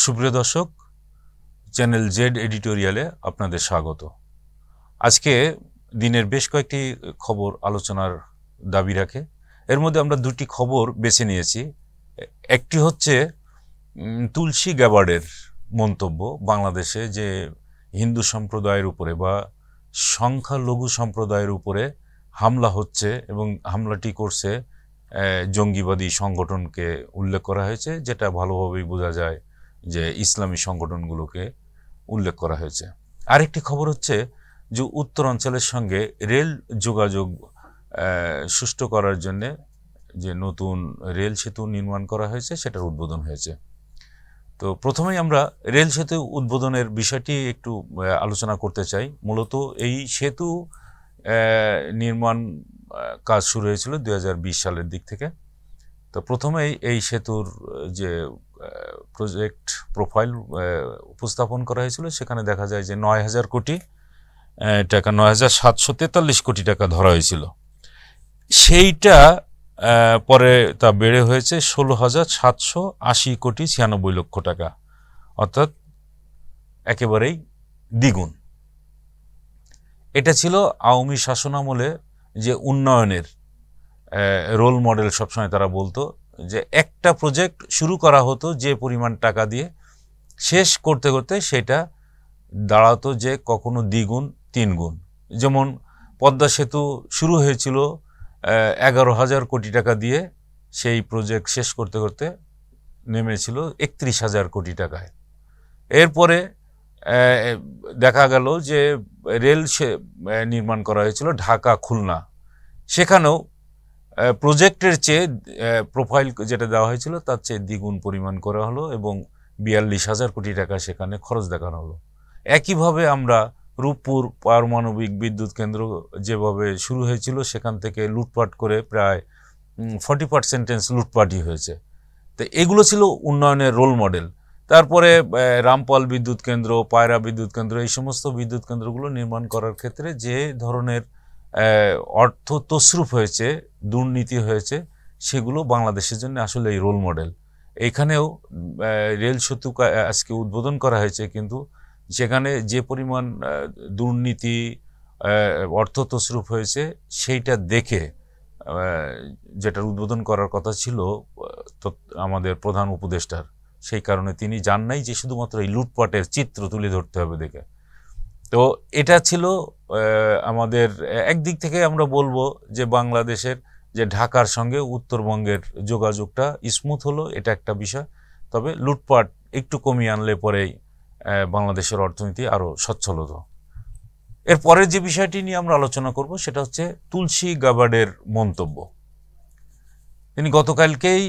সুপ্রিয় দর্শক, channel Z এডিটোরিয়ালে আপনাদের স্বাগত। আজকে দিনের বেশ কয়েকটি খবর আলোচনার দাবি রাখে। এর মধ্যে আমরা দুটি খবর বেছে নিয়েছি। একটি হচ্ছে তুলসী গ্যাবার্ডের মন্তব্য বাংলাদেশে যে হিন্দু সম্প্রদায়ের উপরে বা সংখ্যালঘু সম্প্রদায়ের উপরে হামলা হচ্ছে এবং হামলাটি করছে জঙ্গিবাদী সংগঠনকে উল্লেখ করা হয়েছে, যেটা ভালোভাবেই বোঝা যায় যে ইসলামী সংগঠনগুলোকে উল্লেখ করা হয়েছে। আরেকটি খবর হচ্ছে যে উত্তরাঞ্চলের সঙ্গে রেল যোগাযোগ সুষ্ঠু করার জন্য যে নতুন রেল সেতু নির্মাণ করা হয়েছে সেটার উদ্বোধন হয়েছে। তো প্রথমেই আমরা রেল সেতু উদ্বোধনের বিষয়টি একটু আলোচনা করতে চাই। মূলত এই সেতু নির্মাণ কাজ শুরু হয়েছিল 2020 সালের দিক থেকে। তো প্রথমেই এই সেতুর যে প্রজেক্ট প্রোফাইল উপস্থাপন করা হয়েছিল সেখানে দেখা যায় যে 9,000 কোটি টাকা, 9,743 কোটি টাকা ধরা হয়েছিল। সেইটা পরে তা বেড়ে হয়েছে 16,780 কোটি 96 লক্ষ টাকা, অর্থাৎ একেবারেই দ্বিগুণ। এটা ছিল আওয়ামী শাসনামলে যে উন্নয়নের রোল মডেল। সবসময় তারা বলতো যে একটা প্রজেক্ট শুরু করা হতো যে পরিমাণ টাকা দিয়ে, শেষ করতে করতে সেটা দাঁড়াতো যে কখনো দ্বিগুণ তিনগুণ। যেমন পদ্মা সেতু শুরু হয়েছিল 11,000 কোটি টাকা দিয়ে, সেই প্রজেক্ট শেষ করতে করতে নেমেছিল 31,000 কোটি টাকায়। এরপরে দেখা গেল যে রেল নির্মাণ করা হয়েছিল ঢাকা খুলনা, সেখানেও প্রজেক্টের চেয়ে প্রোফাইল যেটা দেওয়া হয়েছিল তার চেয়ে দ্বিগুণ পরিমাণ করা হলো এবং 42,000 কোটি টাকা সেখানে খরচ দেখানো হলো। একইভাবে আমরা রূপপুর পারমাণবিক বিদ্যুৎ কেন্দ্র যেভাবে শুরু হয়েছিল সেখান থেকে লুটপাট করে প্রায় 40% লুটপাটই হয়েছে। তো এগুলো ছিল উন্নয়নের রোল মডেল। তারপরে রামপাল বিদ্যুৎ কেন্দ্র, পায়রা বিদ্যুৎ কেন্দ্র, এই সমস্ত বিদ্যুৎ কেন্দ্রগুলো নির্মাণ করার ক্ষেত্রে যে ধরনের অর্থ তছরূপ হয়েছে, দুর্নীতি হয়েছে, সেগুলো বাংলাদেশের জন্য আসলে এই রোল মডেল। এইখানেও রেল সেতু আজকে উদ্বোধন করা হয়েছে, কিন্তু সেখানে যে পরিমাণ দুর্নীতি অর্থ তছরূপ হয়েছে সেইটা দেখে যেটার উদ্বোধন করার কথা ছিল আমাদের প্রধান উপদেষ্টার, সেই কারণে তিনি জান নাই যে শুধুমাত্র এই লুটপাটের চিত্র তুলে ধরতে হবে দেখে। তো এটা ছিল আমাদের একদিক থেকে আমরা বলবো যে বাংলাদেশের যে ঢাকার সঙ্গে উত্তরবঙ্গের যোগাযোগটা স্মুথ হলো, এটা একটা বিষয়। তবে লুটপাট একটু কমিয়ে আনলে পরেই বাংলাদেশের অর্থনীতি আরও সচ্ছল হতো। এর পরের যে বিষয়টি নিয়ে আমরা আলোচনা করব সেটা হচ্ছে তুলসী গাবার্ডের মন্তব্য। তিনি গতকালকেই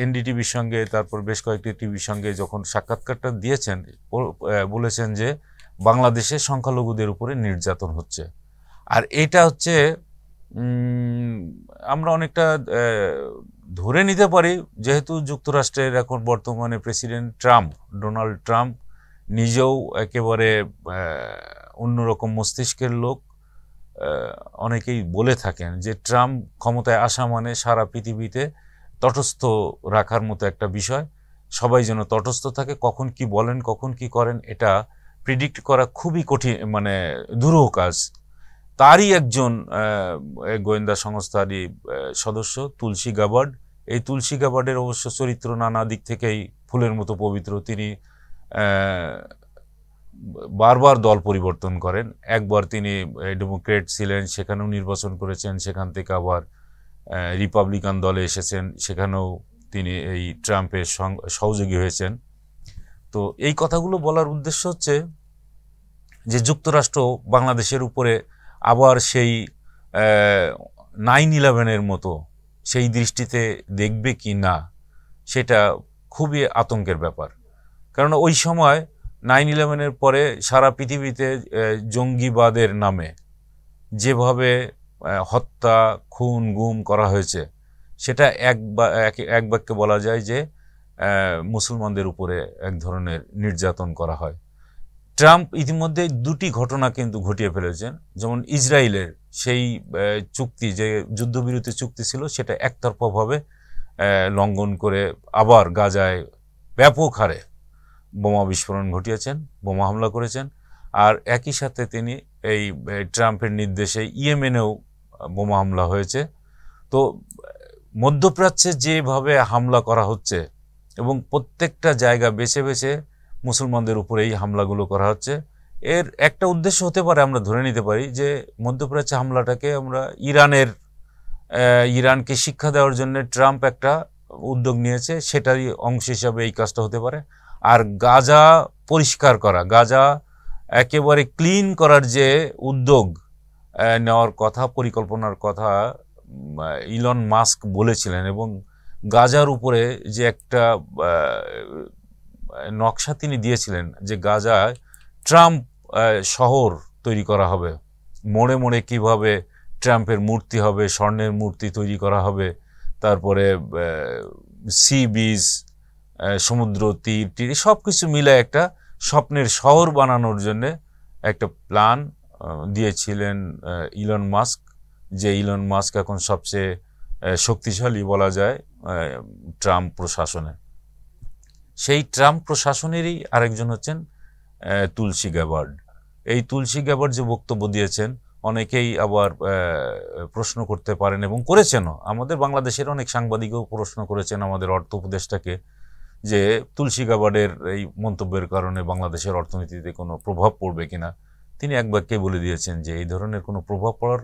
এনডিটিভির সঙ্গে, তারপর বেশ কয়েকটি টিভির সঙ্গে যখন সাক্ষাৎকারটা দিয়েছেন, বলেছেন যে বাংলাদেশে সংখ্যালঘুদের উপরে নির্যাতন হচ্ছে। আর এটা হচ্ছে আমরা অনেকটা ধরে নিতে পারি, যেহেতু যুক্তরাষ্ট্রের এখন বর্তমানে প্রেসিডেন্ট ডোনাল্ড ট্রাম্প নিজেও একেবারে অন্যরকম মস্তিষ্কের লোক। অনেকেই বলে থাকেন যে ট্রাম্প ক্ষমতায় আসা মানে সারা পৃথিবীতে তটস্থ রাখার মতো একটা বিষয়। সবাই যেন তটস্থ থাকে, কখন কি বলেন কখন কি করেন এটা প্রিডিক্ট করা খুবই কঠিন, মানে দুরূহ কাজ। তারই একজন গোয়েন্দা সংস্থারই সদস্য তুলসী গাবার্ড। এই তুলসী গাবার্ডের অবশ্য চরিত্র নানা দিক থেকেই ফুলের মতো পবিত্র। তিনি বারবার দল পরিবর্তন করেন। একবার তিনি ডেমোক্রেট ছিলেন, সেখানেও নির্বাচন করেছেন, সেখান থেকে আবার রিপাবলিকান দলে এসেছেন, সেখানেও তিনি এই ট্রাম্পের সহযোগী হয়েছেন। তো এই কথাগুলো বলার উদ্দেশ্য হচ্ছে যে যুক্তরাষ্ট্র বাংলাদেশের উপরে আবার সেই 9/11-এর মতো সেই দৃষ্টিতে দেখবে কি না, সেটা খুবই আতঙ্কের ব্যাপার। কারণ ওই সময় 9/11-এর পরে সারা পৃথিবীতে জঙ্গিবাদের নামে যেভাবে হত্যা, খুন, গুম করা হয়েছে, সেটা এক বাক্যে বলা যায় যে মুসলমানদের উপরে এক ধরনের নির্যাতন করা হয়। ট্রাম্প ইতিমধ্যে দুটি ঘটনা কিন্তু ঘটিয়ে ফেলেছেন। যেমন ইসরায়েলের সেই চুক্তি, যে যুদ্ধবিরতি চুক্তি ছিল, সেটা একতরফাভাবে লঙ্ঘন করে আবার গাজায় ব্যাপক হারে বোমা বিস্ফোরণ ঘটিয়েছেন, বোমা হামলা করেছেন। আর একই সাথে তিনি এই ট্রাম্পের নির্দেশে ইয়েমেনেও বোমা হামলা হয়েছে। তো মধ্যপ্রাচ্যে যেভাবে হামলা করা হচ্ছে এবং প্রত্যেকটা জায়গা বেছে বেছে মুসলমানদের উপরে এই হামলাগুলো করা হচ্ছে, এর একটা উদ্দেশ্য হতে পারে, আমরা ধরে নিতে পারি যে মধ্যপ্রাচ্যে হামলাটাকে আমরা ইরানকে শিক্ষা দেওয়ার জন্য ট্রাম্প একটা উদ্যোগ নিয়েছে, সেটারই অংশ হিসাবে এই কাজটা হতে পারে। আর গাজা পরিষ্কার করা, গাজা একেবারে ক্লিন করার যে উদ্যোগ নেওয়ার কথা, পরিকল্পনার কথা ইলন মাস্ক বলেছিলেন, এবং গাজার উপরে যে একটা নকশা তিনি দিয়েছিলেন যে গাজায় ট্রাম্প শহর তৈরি করা হবে, মোড়ে মোড়ে কিভাবে ট্রাম্পের মূর্তি হবে, স্বর্ণের মূর্তি তৈরি করা হবে, তারপরে সি বিচ, সমুদ্র তীর সব কিছু মিলে একটা স্বপ্নের শহর বানানোর জন্য একটা প্ল্যান দিয়েছিলেন ইলন মাস্ক, যে ইলন মাস্ক এখন সবচেয়ে শক্তিশালী বলা যায় ট্রাম্প প্রশাসনে। সেই ট্রাম্প প্রশাসনেরই আরেকজন হচ্ছেন তুলসী গ্যাবার্ড। এই তুলসী গ্যাবার্ড যে বক্তব্য দিয়েছেন, অনেকেই আবার প্রশ্ন করতে পারেন এবং করেছেনও, আমাদের বাংলাদেশের অনেক সাংবাদিকও প্রশ্ন করেছেন আমাদের অর্থ উপদেষ্টাকে, যে তুলসী গ্যাবার্ডের এই মন্তব্যের কারণে বাংলাদেশের অর্থনীতিতে কোনো প্রভাব পড়বে কিনা। তিনি এক বাক্যে বলে দিয়েছেন যে এই ধরনের কোনো প্রভাব পড়ার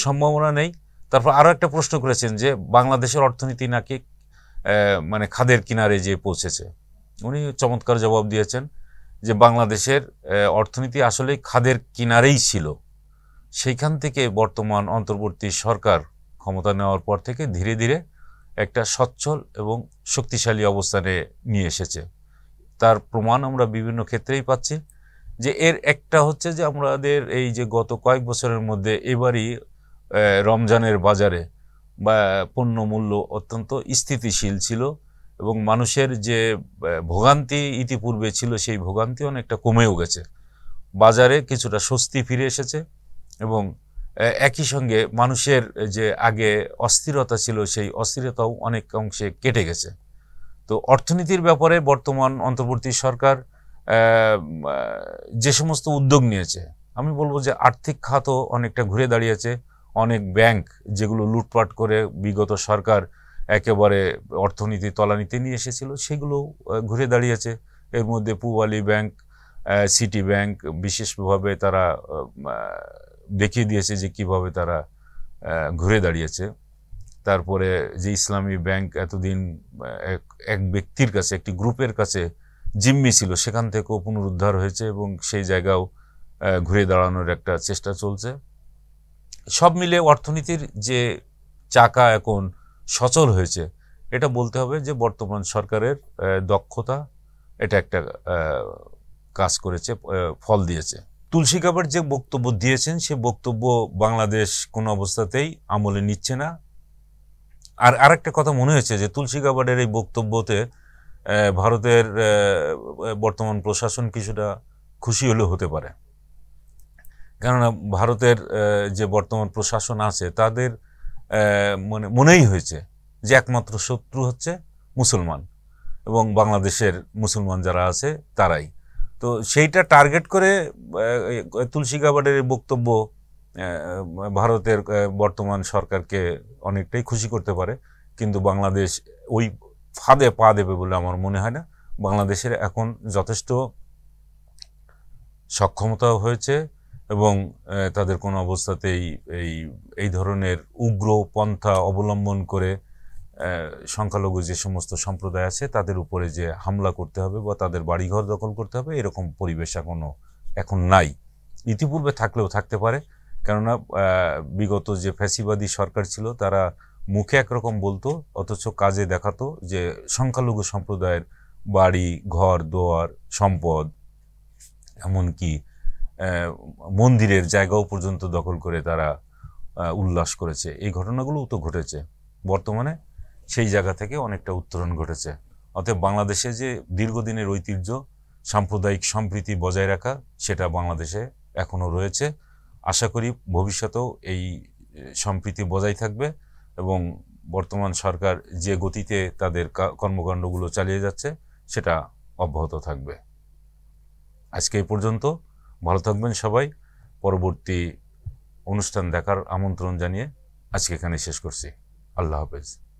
সম্ভাবনা নেই। তারপর আরও একটা প্রশ্ন করেছেন যে বাংলাদেশের অর্থনীতি নাকি মানে খাদের কিনারে যে পৌঁছেছে। উনি চমৎকার জবাব দিয়েছেন যে বাংলাদেশের অর্থনীতি আসলে খাদের কিনারেই ছিল, সেইখান থেকে বর্তমান অন্তর্বর্তী সরকার ক্ষমতা নেওয়ার পর থেকে ধীরে ধীরে একটা সচ্ছল এবং শক্তিশালী অবস্থানে নিয়ে এসেছে। তার প্রমাণ আমরা বিভিন্ন ক্ষেত্রেই পাচ্ছি। যে এর একটা হচ্ছে যে আমাদের এই যে গত কয়েক বছরের মধ্যে এবারই রমজানের বাজারে বা পণ্যমূল্য অত্যন্ত স্থিতিশীল ছিল, এবং মানুষের যে ভোগান্তি ইতিপূর্বে ছিল সেই ভোগান্তি অনেকটা কমেও গেছে, বাজারে কিছুটা স্বস্তি ফিরে এসেছে, এবং একই সঙ্গে মানুষের যে আগে অস্থিরতা ছিল সেই অস্থিরতাও অনেক অংশে কেটে গেছে। তো অর্থনীতির ব্যাপারে বর্তমান অন্তর্বর্তী সরকার যে সমস্ত উদ্যোগ নিয়েছে, আমি বলবো যে আর্থিক খাতও অনেকটা ঘুরে দাঁড়িয়েছে। অনেক ব্যাংক যেগুলো লুটপাট করে বিগত সরকার একেবারে অর্থনীতি তলানিতে নিয়ে এসেছিল, সেগুলো ঘুরে দাঁড়িয়েছে। এর মধ্যে পূবালী ব্যাংক, সিটি ব্যাংক বিশেষভাবে তারা দেখিয়ে দিয়েছে যে কিভাবে তারা ঘুরে দাঁড়িয়েছে। তারপরে যে ইসলামী ব্যাংক এতদিন এক ব্যক্তির কাছে, একটি গ্রুপের কাছে জিম্মি ছিল, সেখান থেকেও পুনরুদ্ধার হয়েছে এবং সেই জায়গাও ঘুরে দাঁড়ানোর একটা চেষ্টা চলছে। সব মিলে অর্থনীতির যে চাকা এখন সচল হয়েছে, এটা বলতে হবে যে বর্তমান সরকারের দক্ষতা এটা একটা কাজ করেছে, ফল দিয়েছে। তুলসী গ্যাবার্ড যে বক্তব্য দিয়েছেন সে বক্তব্য বাংলাদেশ কোনো অবস্থাতেই আমলে নিচ্ছে না। আর আরেকটা কথা মনে হয়েছে যে তুলসী গ্যাবার্ডের এই বক্তব্যতে ভারতের বর্তমান প্রশাসন কিছুটা খুশি হলেও হতে পারে, কেননা ভারতের যে বর্তমান প্রশাসন আছে তাদের মনেই হয়েছে যে একমাত্র শত্রু হচ্ছে মুসলমান এবং বাংলাদেশের মুসলমান যারা আছে তারাই। তো সেইটা টার্গেট করে তুলসী গ্যাবার্ডের বক্তব্য ভারতের বর্তমান সরকারকে অনেকটাই খুশি করতে পারে, কিন্তু বাংলাদেশ ওই ফাঁদে পা দেবে বলে আমার মনে হয় না। বাংলাদেশের এখন যথেষ্ট সক্ষমতা হয়েছে এবং তাদের কোনো অবস্থাতেই এই ধরনের উগ্র পন্থা অবলম্বন করে সংখ্যালঘু যে সমস্ত সম্প্রদায় আছে তাদের উপরে যে হামলা করতে হবে বা তাদের বাড়িঘর দখল করতে হবে, এরকম পরিবেশ এখন নাই। ইতিপূর্বে থাকলেও থাকতে পারে, কেননা বিগত যে ফ্যাসিবাদী সরকার ছিল তারা মুখে একরকম বলতো অথচ কাজে দেখাতো যে সংখ্যালঘু সম্প্রদায়ের বাড়ি ঘর দোয়ার সম্পদ এমনকি মন্দিরের জায়গাও পর্যন্ত দখল করে তারা উল্লাস করেছে। এই ঘটনাগুলোও তো ঘটেছে। বর্তমানে সেই জায়গা থেকে অনেকটা উত্তরণ ঘটেছে। অতএব বাংলাদেশে যে দীর্ঘদিনের ঐতিহ্য সাম্প্রদায়িক সম্প্রীতি বজায় রাখা, সেটা বাংলাদেশে এখনও রয়েছে। আশা করি ভবিষ্যতেও এই সম্প্রীতি বজায় থাকবে এবং বর্তমান সরকার যে গতিতে তাদের কর্মকাণ্ডগুলো চালিয়ে যাচ্ছে সেটা অব্যাহত থাকবে। আজকে এই পর্যন্ত। ভালো থাকবেন সবাই। পরবর্তী অনুষ্ঠান দেখার আমন্ত্রণ জানিয়ে আজকে এখানে শেষ করছি। আল্লাহ হাফেজ।